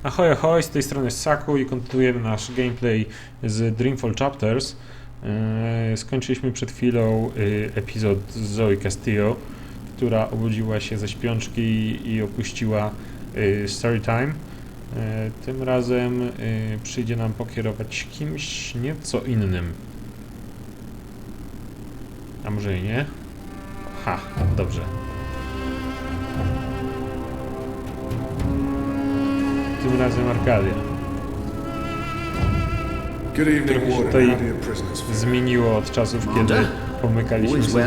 Ahoj, ahoj, z tej strony Saku i kontynuujemy nasz gameplay z Dreamfall Chapters. Skończyliśmy przed chwilą epizod z Zoe Castillo, która obudziła się ze śpiączki i opuściła Storytime. Tym razem przyjdzie nam pokierować kimś nieco innym. A może i nie? Ha, dobrze. Tym razem Arkadia. Trochę się tutaj zmieniło od czasów, kiedy pomykaliśmy sobie z I'm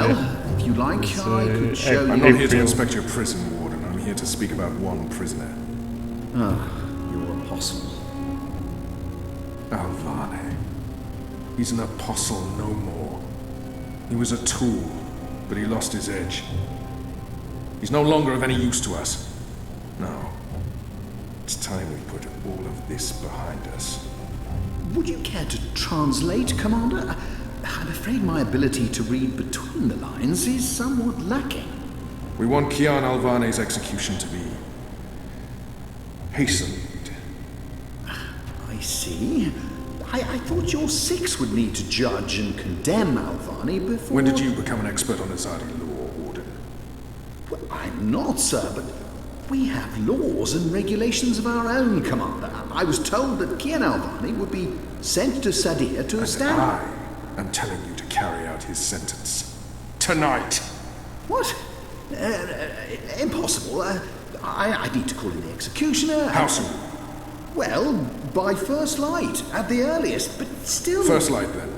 not here to inspect your prison, Warden. I'm here to speak about one prisoner. Your apostle. Alvane. He's an apostle no more. He was a tool, but he lost his edge. He's no longer of any use to us. No. It's time we put all of this behind us. Would you care to translate, Commander? I'm afraid my ability to read between the lines is somewhat lacking. We want Kiana Alvane's execution to be hastened. I see. I thought your six would need to judge and condemn Alvane before... When did you become an expert on Azadi law, Warden? Well, I'm not, sir, but we have laws and regulations of our own, Commander. I was told that Kiana Alvane would be sent to Sadir to stand... I'm telling you to carry out his sentence. Tonight! What? Impossible. I need to call in the executioner. How soon? Well, by first light, at the earliest, but still... First light, then.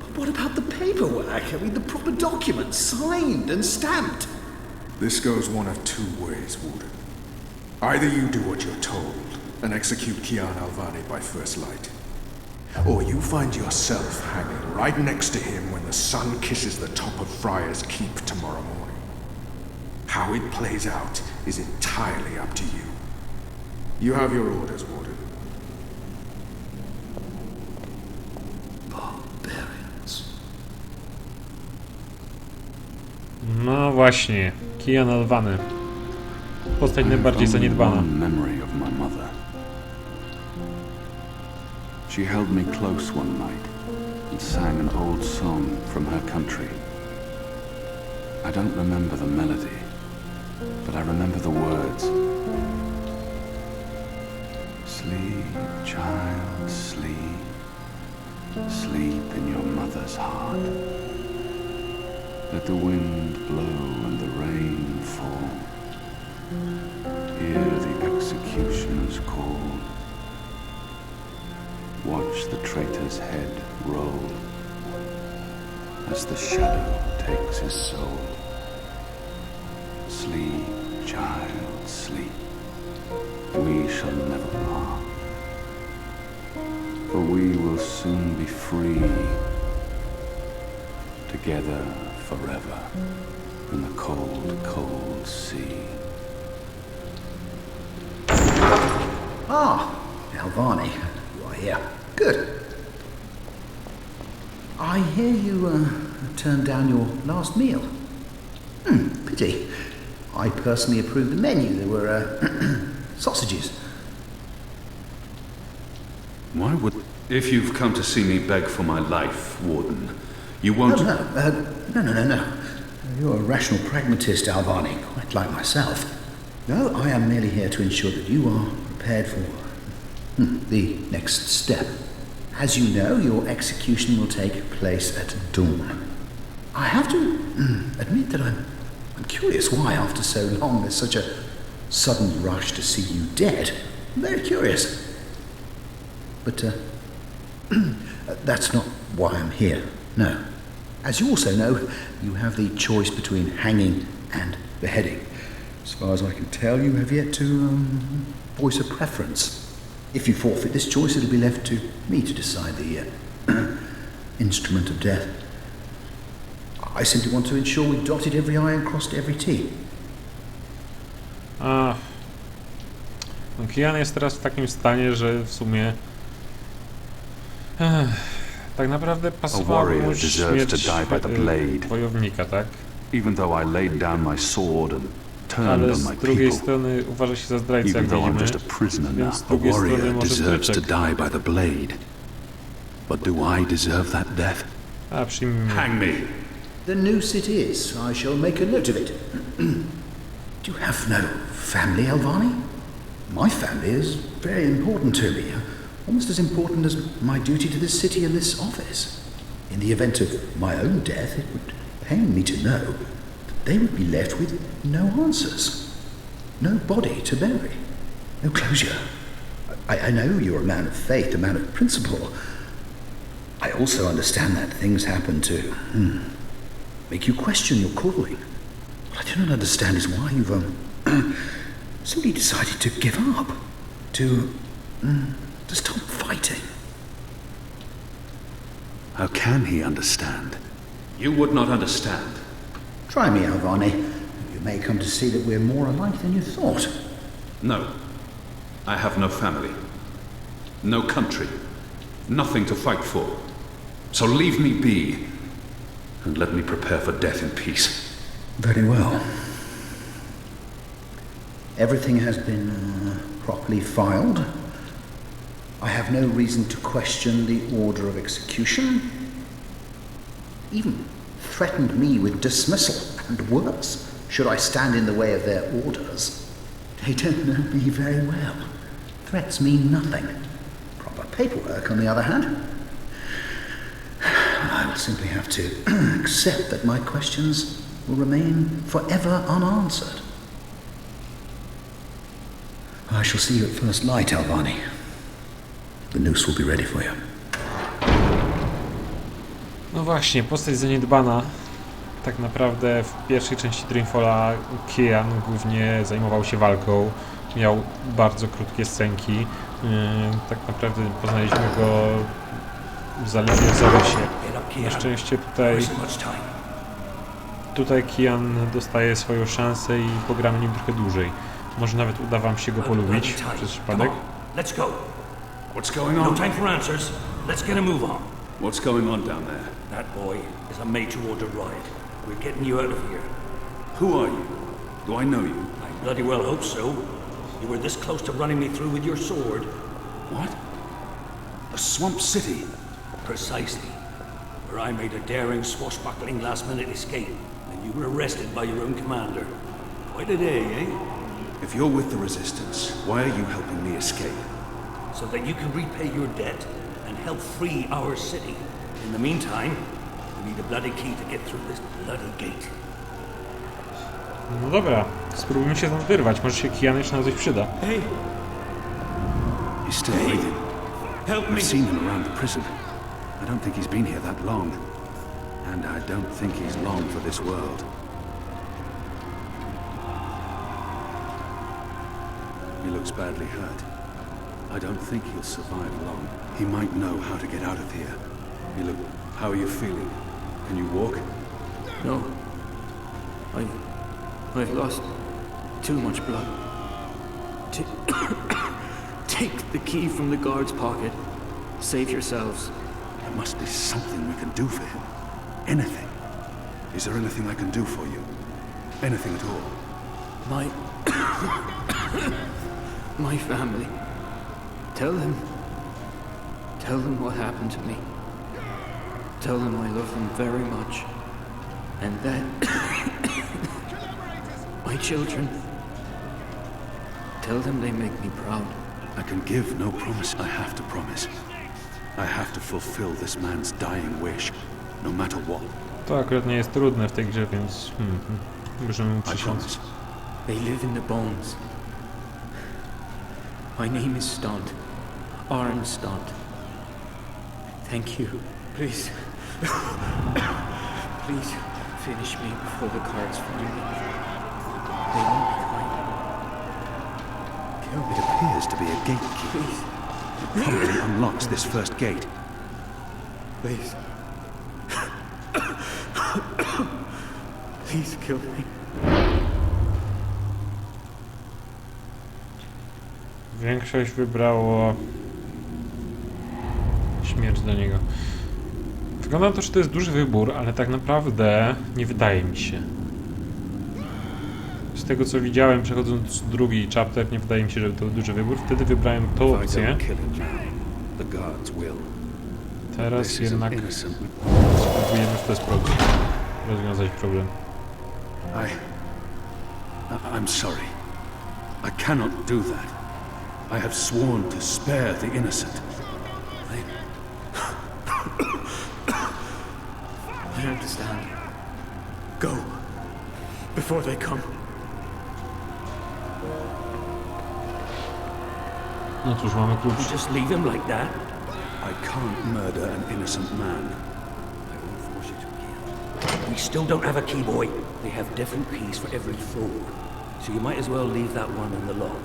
But what about the paperwork? I mean, the proper documents, signed and stamped. This goes one of two ways, Warden. Either you do what you're told and execute Kiana Alvane by first light, or you find yourself hanging right next to him when the sun kisses the top of Friar's Keep tomorrow morning. How it plays out is entirely up to you. You have your orders, Warden. Barbarians. No właśnie, Kiana Alvane. Postać najbardziej zaniedbana. Memory of my mother. She held me close one night and sang an old song from her country. I don't remember the melody, but I remember the words. Sleep, child, sleep. Sleep in your mother's heart. Let the wind blow and the rain fall. Hear the executioner's call. Watch the traitor's head roll as the shadow takes his soul. Sleep, child, sleep. We shall never part, for we will soon be free, together forever in the cold, cold sea. Ah, Alvane, you are here. Good. I hear you turned down your last meal. Pity. I personally approved the menu. There were sausages. Why would... If you've come to see me beg for my life, Warden, you won't... No. You're a rational pragmatist, Alvane, quite like myself. No, I am merely here to ensure that you are prepared for the next step. As you know, your execution will take place at dawn. I have to admit that I'm curious why, after so long, there's such a sudden rush to see you dead. I'm very curious. But that's not why I'm here. No. As you also know, you have the choice between hanging and beheading. As far as I can tell, you have yet to voice a preference. If you forfeit this choice, it'll be left to me to decide the instrument of death. I simply want to ensure we dotted every I and crossed every T. No, Kiana jest teraz w takim stanie, że w sumie tak naprawdę pasowało mu śmierć wojownika, tak? Even though I laid down my sword and turned ale on z my drugiej people. strony uważa się za zdrajcę, Even jak though I'm widzimy, just a prisoner now, więc z a drugiej strony warrior może deserves to wtyczek. die by the blade. But do I deserve that death? A, przyjmijmy. Hang me. The noose it is. I shall make a note of it. Do you have no family, Alvani? My family is very important to me. Almost as important as my duty to this city and this office. In the event of my own death, it would pain me to know that they would be left with no answers. No body to bury. No closure. I know you're a man of faith, a man of principle. I also understand that things happen to make you question your calling. What I do not understand is why you've simply decided to give up, to stop fighting. How can he understand? You would not understand. Try me, Alvani. You may come to see that we're more alike than you thought. No. I have no family. No country. Nothing to fight for. So leave me be, and let me prepare for death in peace. Very well. Everything has been properly filed. I have no reason to question the order of execution. Even threatened me with dismissal, and worse, should I stand in the way of their orders. They don't know me very well. Threats mean nothing. Proper paperwork, on the other hand. I will simply have to accept that my questions will remain forever unanswered. I shall see you at first light, Alvani. The noose will be ready for you. No właśnie, postać zaniedbana. Tak naprawdę w pierwszej części Dreamfalla Kian głównie zajmował się walką. Miał bardzo krótkie scenki. Tak naprawdę poznaliśmy go zaledwie w zarysie. Na szczęście tutaj Kian dostaje swoją szansę i pogramy nim trochę dłużej. Może nawet uda wam się go polubić przez przypadek. Let's go. What's going No on? time for answers. Let's get a move on. What's going on down there? That boy is a made-to-order riot. We're getting you out of here. Who are you? Do I know you? I bloody well hope so. You were this close to running me through with your sword. What? A swamp city? Precisely. Where I made a daring, swashbuckling last-minute escape, and you were arrested by your own commander. Quite a day, eh? If you're with the Resistance, why are you helping me escape? So that you can repay your debt and help free our city. In the meantime, we need a bloody key to get through this bloody gate. No dobra, spróbujmy się tam wyrwać. Może się Kian jeszcze na coś przyda. Hey, He's still breathing. help me. I've seen him around the prison. I don't think he's been here that long. And I don't think he's long for this world. He looks badly hurt. I don't think he'll survive long. He might know how to get out of here. How are you feeling? Can you walk? No. I've lost too much blood. Take the key from the guard's pocket. Save yourselves. There must be something we can do for him. Anything. Is there anything I can do for you? Anything at all? My family. Tell them what happened to me. Tell them I love them very much. And that my children. Tell them they make me proud. I can give no promise. I have to promise. I have to fulfill this man's dying wish, no matter what. To akurat nie jest trudne w tej grze, więc możemy mu I przysiąc. promise. They live in the bones. My name is Stunt. Aaron Stunt. Thank you. Please. Please finish me before the cards find me. They won't be kind. Kill me. It appears to be a gatekeeper. Please. It probably unlocks this first gate. Please. Please kill me. Większość wybrało śmierć dla niego. Wygląda na to, że to jest duży wybór, ale tak naprawdę nie wydaje mi się. tego co widziałem przechodząc drugi chapter, nie wydaje mi się, że to był duży wybór. Wtedy wybrałem tą opcję. Teraz jednak spróbujemy w ten sposób rozwiązać problem. I'm sorry. I cannot do that. I have sworn to spare the innocent. I understand. Go. Before they come. No cóż, mamy klucz. You just leave him like that? I can't murder an innocent man. I won't force you to kill. We still don't have a key, boy. They have different keys for every floor. So you might as well leave that one in the lock.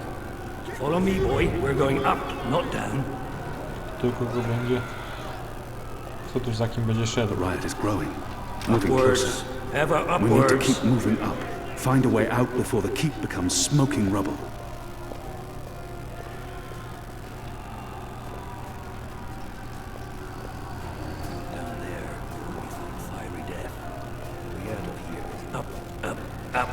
Follow me, boy. We're going up, not down. Tylko go będzie... Kto tu za kim będzie szedł? The riot is growing. Moving Upwards. closer. Ever We need to upwards. keep moving up. Find a way out before the keep becomes smoking rubble. Down there, we find fiery death. We out of here. Up, up, up.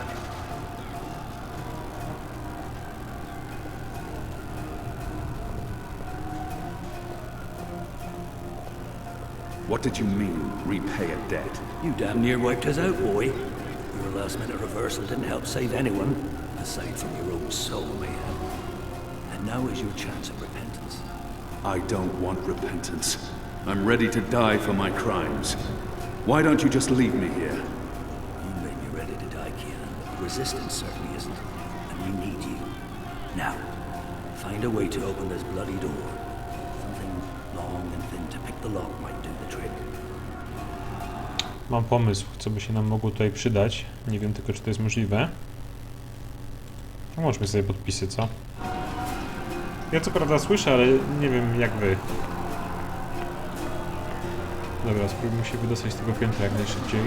What did you mean, repay a debt? You damn near wiped us out, boy. Your last-minute reversal didn't help save anyone, aside from your own soul, mayhap. And now is your chance at repentance. I don't want repentance. I'm ready to die for my crimes. Why don't you just leave me here? You may be ready to die, Kiana, but the resistance certainly isn't. And we need you. Now, find a way to open this bloody door. Something long and thin to pick the lock might do the trick. Mam pomysł, co by się nam mogło tutaj przydać. Nie wiem tylko, czy to jest możliwe. Połączmy sobie podpisy, co? Ja co prawda słyszę, ale nie wiem jak wy. Dobra, spróbujmy się wydostać z tego piętra jak najszybciej.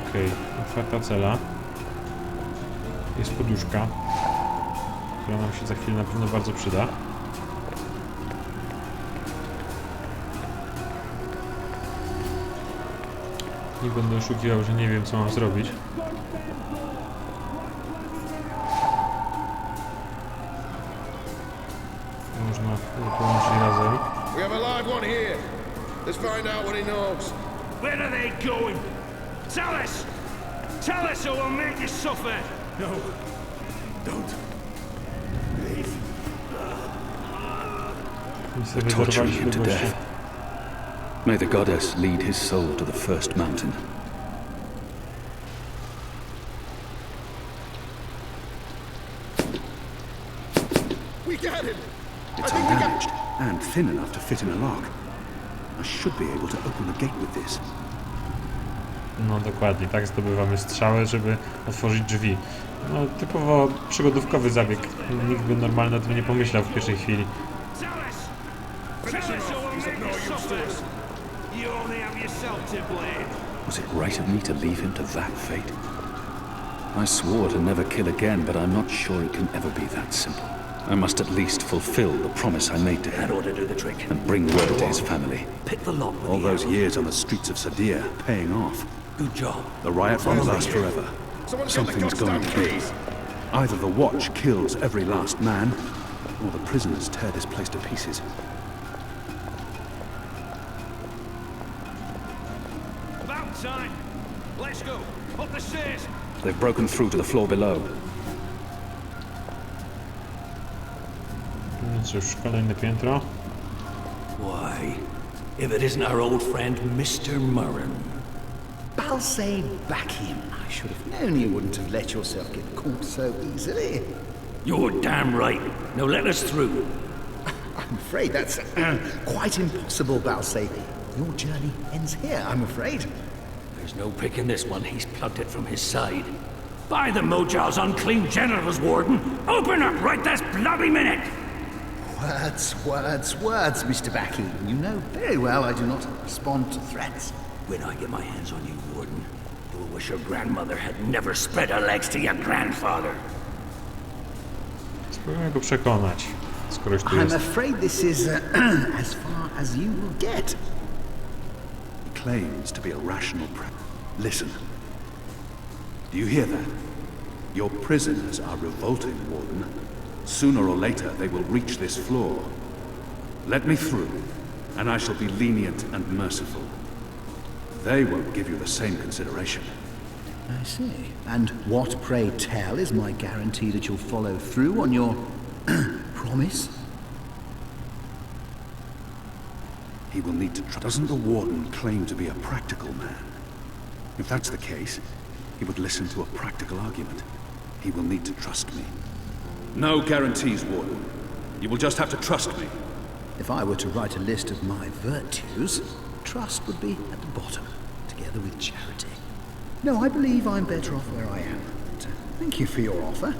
Okej, otwarta cela. Jest poduszka, która nam się za chwilę na pewno bardzo przyda. Nie będę oszukiwał, że nie wiem co mam zrobić. Można połączyć razem. We have a live one here. Let's find out what he knows. Where are they going? Tell us! Tell us or we'll make you suffer! No. Don't. Leave. I sobie Torturing dorwali him się to do gościa. death. May the goddess lead his soul to the first mountain. We got him. It's undamaged and thin enough to fit in a lock. I should be able to open the gate with this. No dokładnie, tak zdobywamy strzałę, żeby otworzyć drzwi. No typowo przygodówkowy zabieg. Nikt by normalnie o tym nie pomyślał w pierwszej chwili. Tell us! Tell us or we'll make you suffer! You only have yourself to blame. Was it right of me to leave him to that fate? I swore to never kill again, but I'm not sure it can ever be that simple. I must at least fulfill the promise I made to That him ought to do the trick. and bring word to his family. Pick the lock with All the those arrow. years on the streets of Sadir paying off. Good job. The riot won't last forever. Someone's got the Something's goddamn going to give. keys. Either the Watch kills every last man, or the prisoners tear this place to pieces. About time. Let's go. Up the stairs. They've broken through to the floor below. No cóż, kolejne piętro. Why, if it isn't our old friend, Mr. Murren. Balsay Bakim. I should have known you wouldn't have let yourself get caught so easily. You're damn right. Now let us through. I'm afraid that's quite impossible, Balsay. Your journey ends here, I'm afraid. There's no picking this one. He's plugged it from his side. By the Mojal's unclean genitals, Warden! Open up right this bloody minute! Words, Mr. Bakim. You know very well I do not respond to threats. When I get my hands on you, Warden, you'll wish your grandmother had never spread her legs to your grandfather. Spróbujmy go przekonać, skoro już tu I'm jest. afraid this is as far as you will get. He claims to be a rational Listen, Do you hear that? Your prisoners are revolting, Warden. Sooner or later, they will reach this floor. Let me through, and I shall be lenient and merciful. They won't give you the same consideration. I see. And what, pray tell, is my guarantee that you'll follow through on your promise? He will need to trust. Doesn't the Warden claim to be a practical man? If that's the case, he would listen to a practical argument. He will need to trust me. No guarantees, Warden. You will just have to trust me. If I were to write a list of my virtues, trust would be at the bottom, together with charity. No, I believe I'm better off where I am. But, thank you for your offer.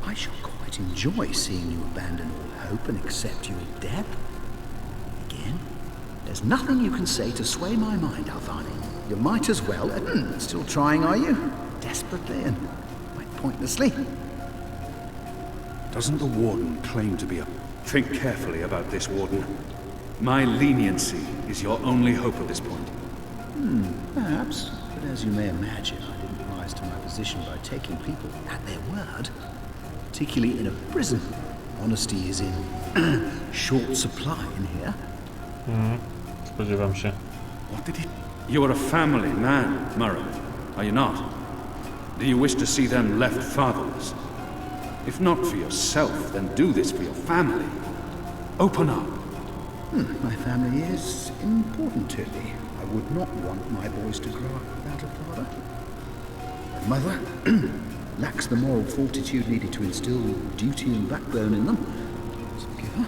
I shall quite enjoy seeing you abandon all hope and accept your death. Again, there's nothing you can say to sway my mind, Alvani. You might as well. Still trying, are you? Desperately and quite pointlessly. Doesn't the Warden claim to be a... Think carefully about this, Warden. My leniency is your only hope at this point. Perhaps. But as you may imagine, I didn't rise to my position by taking people at their word. Particularly in a prison. Honesty is in short supply in here. Spodziewam się. What did he... You are a family man, Murray, are you not? Do you wish to see them left fatherless? If not for yourself, then do this for your family. Open up. My family is important to me. I would not want my boys to grow up without a father. My mother lacks the moral fortitude needed to instill duty and backbone in them. So give her.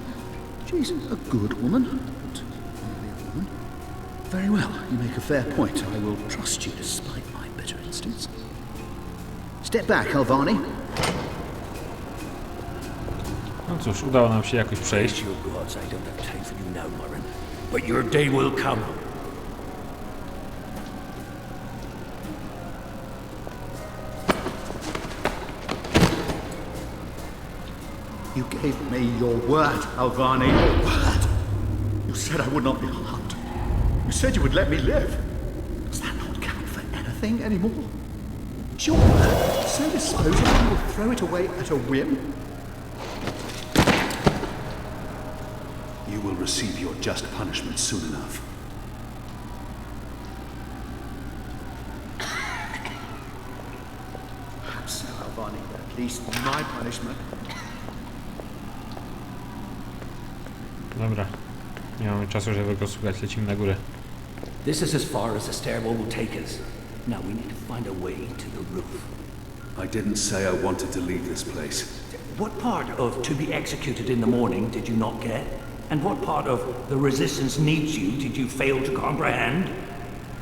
She's a good woman, but only a woman. Very well, you make a fair point. I will trust you despite my bitter instincts. Step back, Alvani. No cóż, udało nam się jakoś przejść. Your gods, I don't have time for you now, Murray. But your day will come. You gave me your word, Alvani. Your word. You said I would not be harmed. You said you would let me live. Does that not count for anything anymore? Is your word so disposable you will throw it away at a whim? You will receive your just punishment soon enough. Perhaps so, Alvani, but at least my punishment. Dobra. Nie mamy czasu, żeby go słuchać. Lecimy na górę. This is as far as the stairwell will take us. Now we need to find a way to the roof. I didn't say I wanted to leave this place. What part of to be executed in the morning did you not get? And what part of the resistance needs you did you fail to comprehend?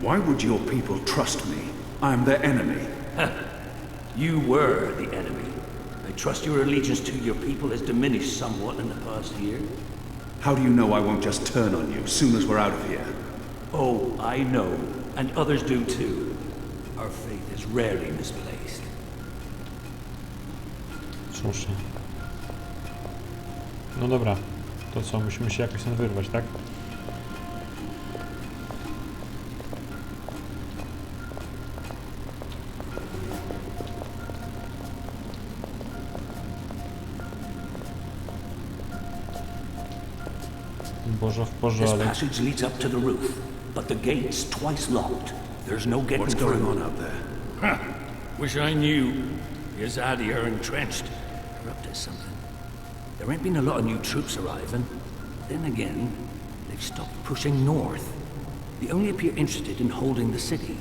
Why would your people trust me? I am their enemy. You were the enemy. I trust your allegiance to your people has diminished somewhat in the past year. How do you know I won't just turn on you soon as we're out of here? Oh, I know. And others do too. Our faith is rarely misplaced. Słusznie. No dobra. To co, musimy się jakoś tam wyrwać, tak? Boże w porze, This ale... passage leads up to the roof, but the gate's twice locked. There's no getting What's through. going on out there? Huh. Wish I knew. Yazadi are entrenched. They're up to something. There ain't been a lot of new troops arriving. Then again, they've stopped pushing north. They only appear interested in holding the city.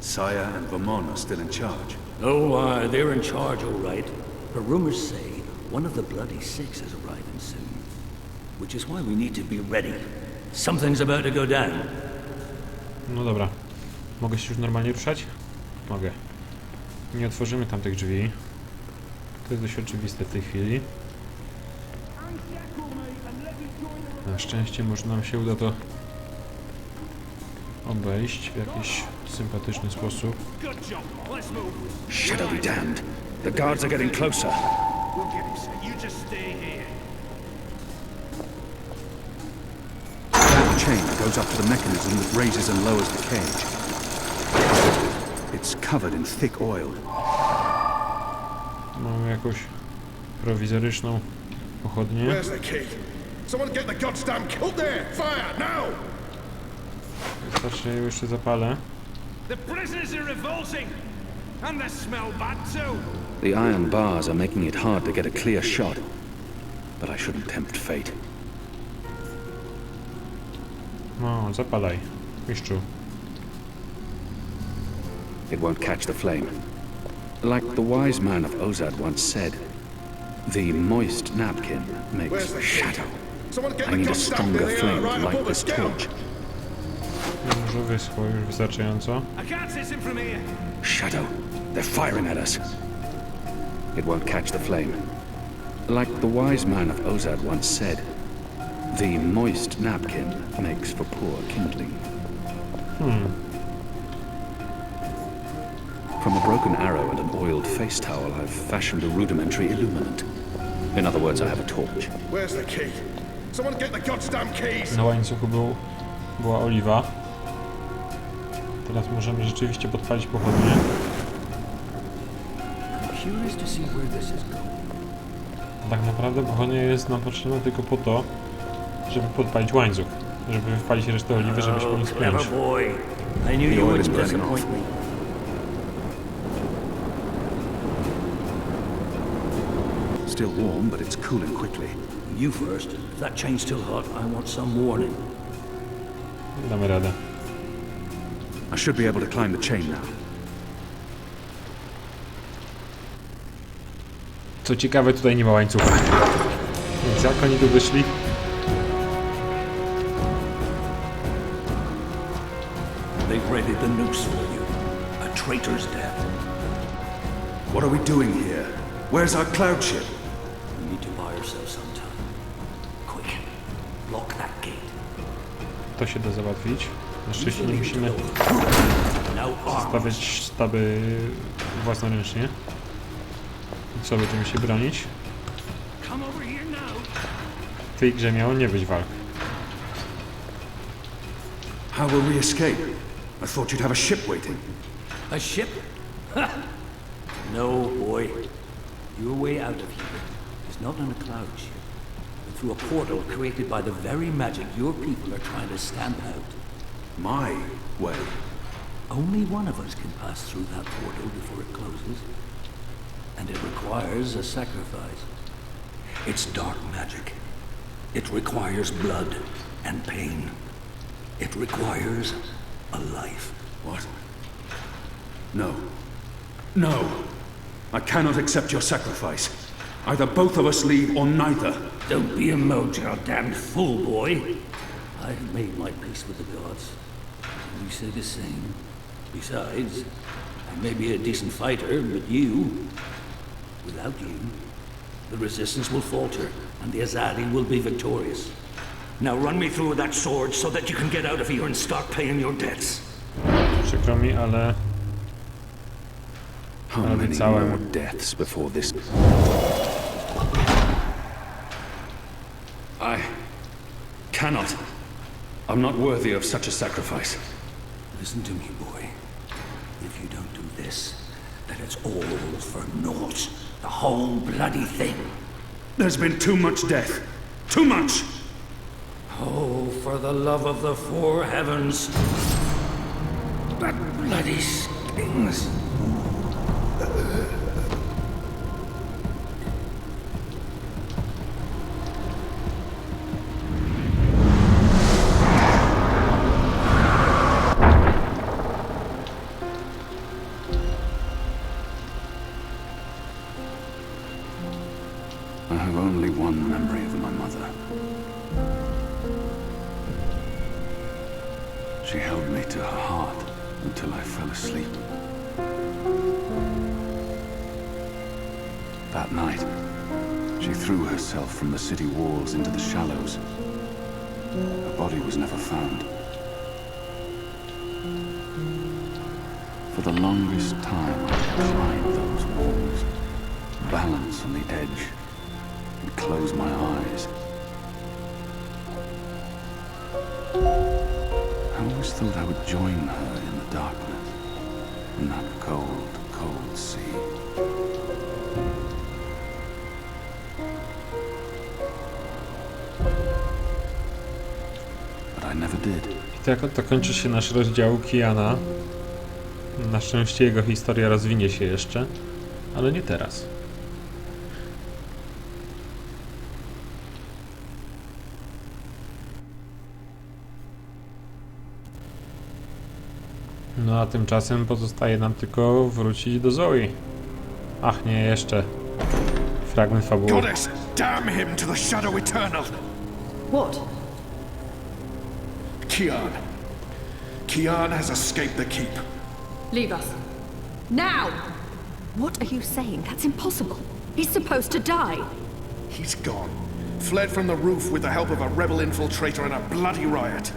Saya and Vermont are still in charge. Oh, they're in charge, all right. But rumors say one of the Bloody Six is arriving soon. Which is why we need to be ready. Something's about to go down. No dobra. Mogę się już normalnie ruszać? Mogę. Nie otworzymy tamtych drzwi. To jest dość oczywiste w tej chwili. Na szczęście może nam się uda to obejść w jakiś sympatyczny sposób. Shadow be damned. The guards are getting closer. We'll get him, sir. You just stay here. That chain goes up to the mechanism that raises and lowers the cage. It's covered in thick oil. Mamy jakąś prowizoryczną pochodnię. Where's the key? Someone get the goddamn kill there! Fire, now! Wystarczy, ja jeszcze zapalę. The prisoners are revolting! And the smell bad too! The iron bars are making it hard to get a clear shot. But I shouldn't tempt fate. No, zapalaj, mistrzu. It won't catch the flame. Like the wise man of Ozad once said, the moist napkin makes a shadow. I need a stronger flame to light this torch. Może wyschło już wystarczająco. I can't see him from here! Shadow. They're firing at us. It won't catch the flame. Like the wise man of Ozad once said, the moist napkin makes for poor kindling. From a broken arrow and an oiled face towel, I've fashioned a rudimentary illuminant. In other words, I have a torch. Where's the key? Someone get the goddamn keys! Na łańcuchu była oliwa. Teraz możemy rzeczywiście podpalić pochodnię. Curious to see where this is going. Tak naprawdę pochodnia jest nam potrzebna tylko po to, żeby podpalić łańcuch. Żeby wypalić resztę oliwy, żeby się po nim spiąć. Boy. I knew you wouldn't disappoint me. Still warm, but it's cooling quickly. You first. If that chain's still hot, I want some warning. Damy radę. I should be able to climb the chain now. Co ciekawe, tutaj nie ma łańcucha. Więc jak oni tu wyszli? They've readied the noose for you. A traitor's death. What are we doing here? Where's our cloud ship? We need to buy ourselves some time. Quick. Lock that gate. To się da załatwić. Na szczęście nie musimy stawiać sztaby własnoręcznie. I co, będziemy się bronić? W tej grze miało nie być walk. How will we escape? I thought you'd have a ship waiting. A ship? Ha! No, boy. Your way out of here is not in a cloud ship, but through a portal created by the very magic your people are trying to stamp out. My way? Only one of us can pass through that portal before it closes. And it requires a sacrifice. It's dark magic. It requires blood and pain. It requires a life. What? No. No! I cannot accept your sacrifice. Either both of us leave or neither. Don't be a goddamn fool, boy. I've made my peace with the gods. You say the same. Besides, I may be a decent fighter, but without you, the resistance will falter, and the Azadi will be victorious. Now run me through with that sword so that you can get out of here and start paying your debts. Przykro mi, ale... How many more deaths before this? I cannot. I'm not worthy of such a sacrifice. Listen to me, boy. If you don't do this, then it's all for naught. The whole bloody thing. There's been too much death. Too much! Oh, for the love of the four heavens. That bloody stings. I have only one memory of my mother. She held me to her heart until I fell asleep. That night, she threw herself from the city walls into the shallows. Her body was never found. For the longest time, I climbed those walls, balance on the edge, and close my eyes. I always thought I would join her in the darkness, in that cold, cold sea. But I never did. I tak oto kończy się nasz rozdział Kiana. Na szczęście jego historia rozwinie się jeszcze, ale nie teraz. No a tymczasem pozostaje nam tylko wrócić do Zoe. Ach nie, jeszcze fragment fabuły. Goddess, damn him to the shadow eternal! What? Kian. Kian has escaped the keep. Leave us. Now! What are you saying? That's impossible. He's supposed to die. He's gone. Fled from the roof with the help of a rebel infiltrator in a bloody riot.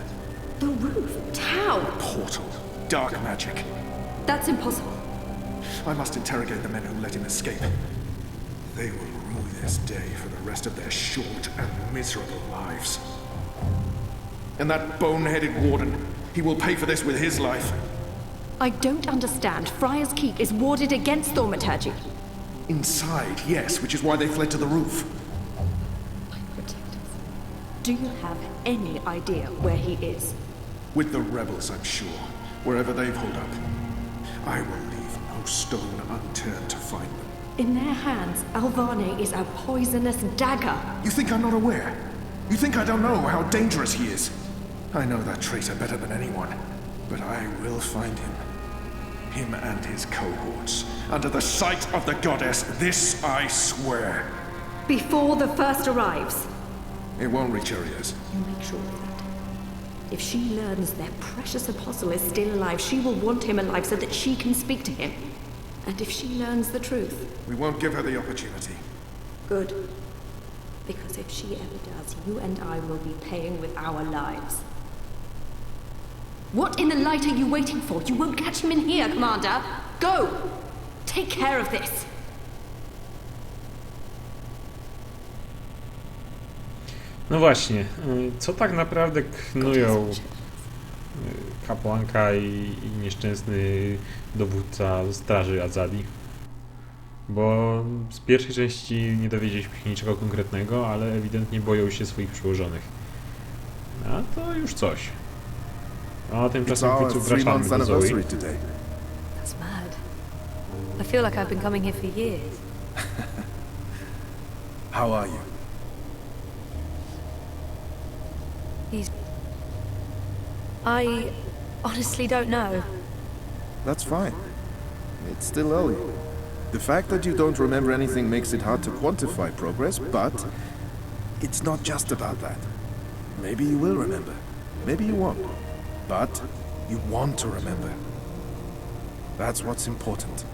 The roof? How? Portal. Dark magic. That's impossible. I must interrogate the men who let him escape. They will rue this day for the rest of their short and miserable lives. And that bone-headed warden, he will pay for this with his life. I don't understand. Friar's Keep is warded against thaumaturgy. Inside, yes, which is why they fled to the roof. My protectors. Do you have any idea where he is? With the rebels, I'm sure. Wherever they've holed up. I will leave no stone unturned to find them. In their hands, Alvane is a poisonous dagger. You think I'm not aware? You think I don't know how dangerous he is? I know that traitor better than anyone. But I will find him. Him and his cohorts. Under the sight of the goddess, this I swear. Before the first arrives. It won't reach her ears. You make sure of that. If she learns their precious apostle is still alive, she will want him alive so that she can speak to him. And if she learns the truth... We won't give her the opportunity. Good. Because if she ever does, you and I will be paying with our lives. What in the light are you waiting for? You won't catch him in here, Commander. Go! Take care of this. No właśnie, co tak naprawdę knują kapłanka i nieszczęsny dowódca straży Azadi? Bo z pierwszej części nie dowiedzieliśmy się niczego konkretnego, ale ewidentnie boją się swoich przełożonych. A to już coś. A tymczasem w końcu wracamy do Zoe. That's mad. I feel like I've been coming here for years. How are you? I honestly don't know. That's fine. It's still early. The fact that you don't remember anything makes it hard to quantify progress, but it's not just about that. Maybe you will remember. Maybe you won't. But you want to remember. That's what's important.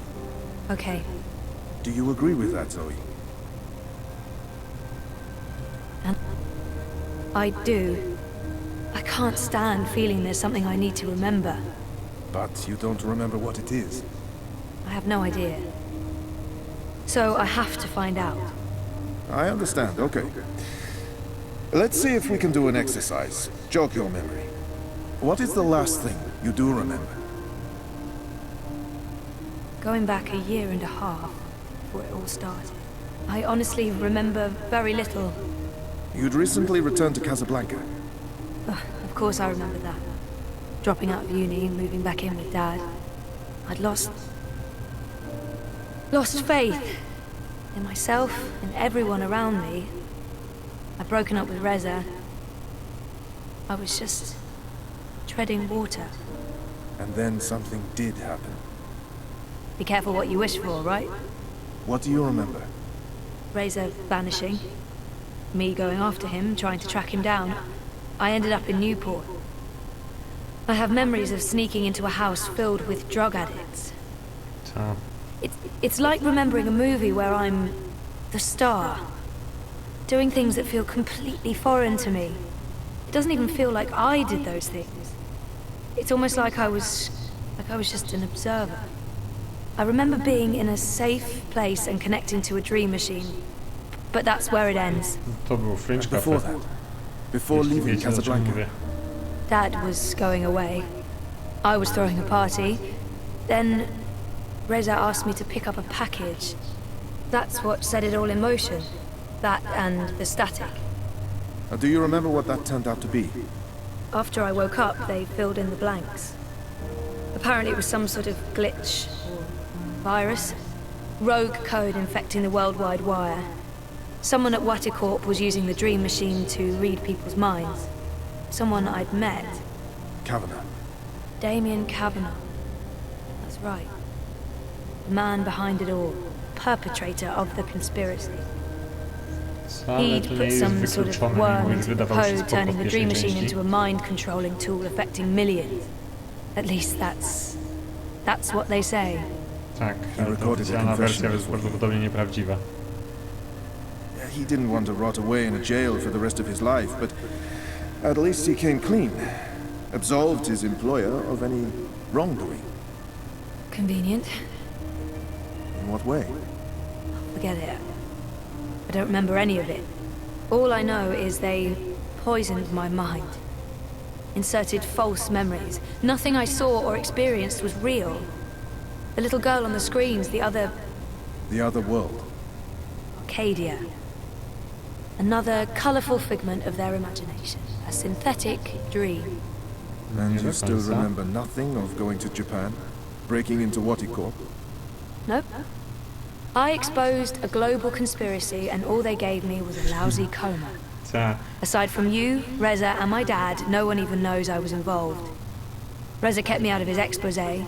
Okay. Do you agree with that, Zoe? And I do. I can't stand feeling there's something I need to remember. But you don't remember what it is. I have no idea. So I have to find out. I understand, okay. Let's see if we can do an exercise. Jog your memory. What is the last thing you do remember? Going back a year and a half before it all started. I honestly remember very little. You'd recently returned to Casablanca. Of course I remember that. Dropping out of uni and moving back in with Dad. I'd lost faith in myself and everyone around me. I'd broken up with Reza. I was just treading water. And then something did happen. Be careful what you wish for, right? What do you remember? Reza vanishing. Me going after him, trying to track him down. I ended up in Newport. I have memories of sneaking into a house filled with drug addicts. So. It's like remembering a movie where I'm the star. Doing things that feel completely foreign to me. It doesn't even feel like I did those things. It's almost like I was just an observer. I remember being in a safe place and connecting to a dream machine. But that's where it ends. To był French Before Cafe. that, before leaving Casablanca. Dad was going away. I was throwing a party. Then Reza asked me to pick up a package. That's what set it all in motion. That and the static. Do you remember what that turned out to be? After I woke up, they filled in the blanks. Apparently it was some sort of glitch or virus. Rogue code infecting the worldwide wire. Someone at Waticorp was using the Dream Machine to read people's minds. Someone I'd met. Kavanagh. Damien Kavanagh. That's right. The man behind it all. Perpetrator of the conspiracy. He'd put some sort of worm into the code, turning the Dream Machine into a mind-controlling tool affecting millions. At least that's what they say. Tak, ale ta oficjalna wersja jest prawdopodobnie nieprawdziwa. He didn't want to rot away in a jail for the rest of his life, but at least he came clean. Absolved his employer of any wrongdoing. Convenient. In what way? Forget it. I don't remember any of it. All I know is they poisoned my mind. Inserted false memories. Nothing I saw or experienced was real. The little girl on the screens, the other... The other world. Arcadia. Another colourful figment of their imagination. A synthetic dream. And you still remember nothing of going to Japan? Breaking into Waticorp? Nope. I exposed a global conspiracy and all they gave me was a lousy coma. Aside from you, Reza, and my dad, no one even knows I was involved. Reza kept me out of his exposé,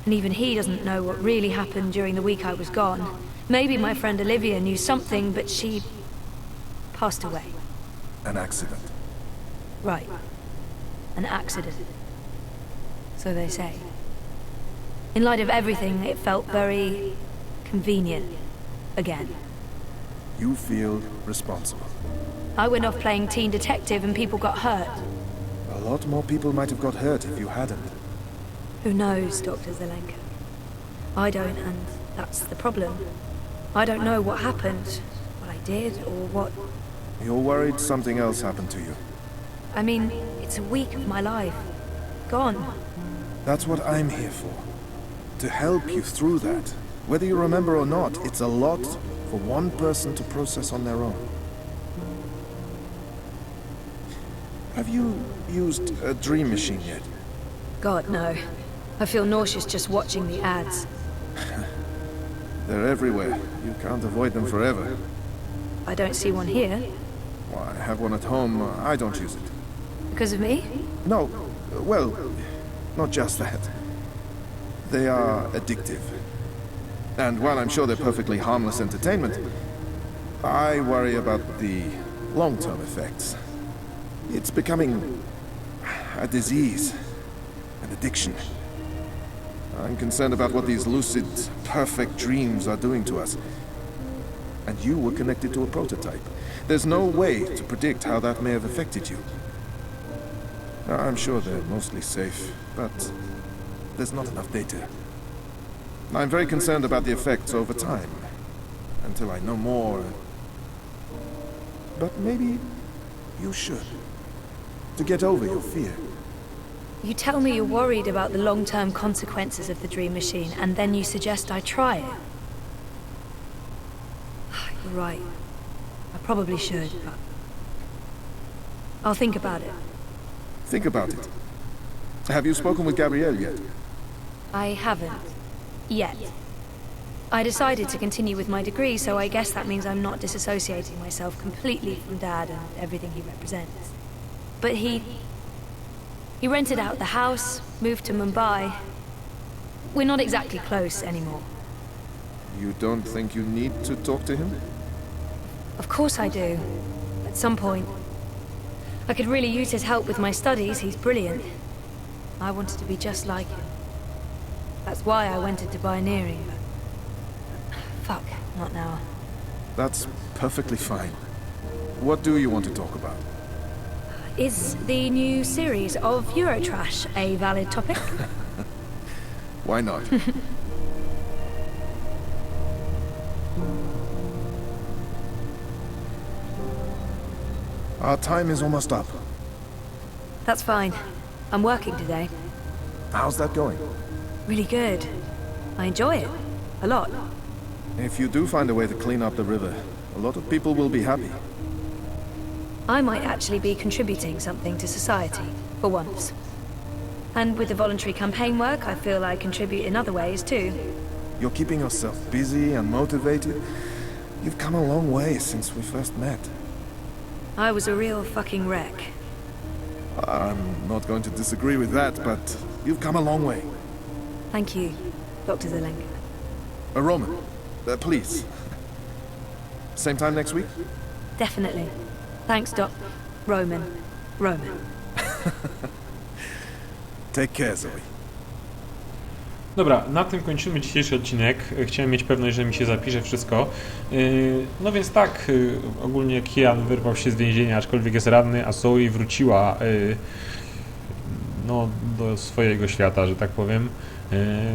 and even he doesn't know what really happened during the week I was gone. Maybe my friend Olivia knew something, but she passed away. An accident. Right. An accident. So they say. In light of everything, it felt very convenient. Again. You feel responsible. I went off playing teen detective and people got hurt. A lot more people might have got hurt if you hadn't. Who knows, Dr. Zelenka? I don't, and that's the problem. I don't know what happened, what I did, or what... You're worried something else happened to you. I mean, it's a week of my life. Gone. That's what I'm here for. To help you through that. Whether you remember or not, it's a lot for one person to process on their own. Have you used a Dream Machine yet? God, no. I feel nauseous just watching the ads. They're everywhere. You can't avoid them forever. I don't see one here. Well, I have one at home. I don't use it. Because of me? No. Well, not just that. They are addictive. And while I'm sure they're perfectly harmless entertainment, I worry about the long-term effects. It's becoming a disease, an addiction. I'm concerned about what these lucid, perfect dreams are doing to us. And you were connected to a prototype. There's no way to predict how that may have affected you. I'm sure they're mostly safe, but there's not enough data. I'm very concerned about the effects over time, until I know more. But maybe you should, to get over your fear. You tell me you're worried about the long-term consequences of the Dream Machine, and then you suggest I try it. You're right. I probably should, but... I'll think about it. Think about it. Have you spoken with Gabrielle yet? I haven't. Yet. I decided to continue with my degree, so I guess that means I'm not disassociating myself completely from Dad and everything he represents. But he rented out the house, moved to Mumbai. We're not exactly close anymore. You don't think you need to talk to him? Of course I do. At some point. I could really use his help with my studies. He's brilliant. I wanted to be just like him. That's why I went into pioneering, but... Fuck, not now. That's perfectly fine. What do you want to talk about? Is the new series of Eurotrash a valid topic? Why not? Our time is almost up. That's fine. I'm working today. How's that going? Really good. I enjoy it. A lot. If you do find a way to clean up the river, a lot of people will be happy. I might actually be contributing something to society, for once. And with the voluntary campaign work, I feel I contribute in other ways too. You're keeping yourself busy and motivated. You've come a long way since we first met. I was a real fucking wreck. I'm not going to disagree with that, but you've come a long way. Thank you, Dr. Zilling. Roman, please. Same time next week? Definitely. Thanks, Doc. Roman. Take care, Zoe. Dobra, na tym kończymy dzisiejszy odcinek. Chciałem mieć pewność, że mi się zapisze wszystko. No więc tak, ogólnie Kian wyrwał się z więzienia, aczkolwiek jest ranny, a Zoe wróciła no, do swojego świata, że tak powiem.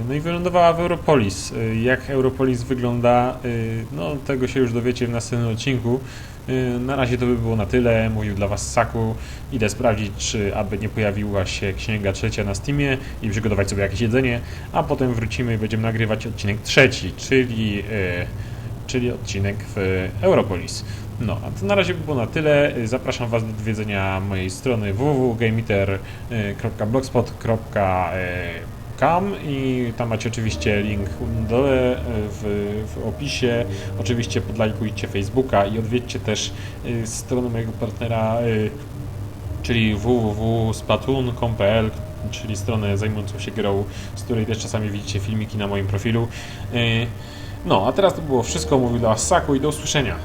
No i wylądowała w Europolis. Jak Europolis wygląda, no tego się już dowiecie w następnym odcinku. Na razie to by było na tyle. Mówił dla Was Saku. Idę sprawdzić, czy aby nie pojawiła się księga 3 na Steamie i przygotować sobie jakieś jedzenie, a potem wrócimy i będziemy nagrywać odcinek 3, czyli odcinek w Europolis. No, a to na razie by było na tyle. Zapraszam Was do odwiedzenia mojej strony www.gameeater.blogspot.com i tam macie oczywiście link na dole w opisie. Oczywiście podlajkujcie Facebooka i odwiedźcie też stronę mojego partnera, czyli www.splatoon.com.pl, czyli stronę zajmującą się grą, z której też czasami widzicie filmiki na moim profilu. No, a teraz to było wszystko. Mówił dla Was Saku i do usłyszenia.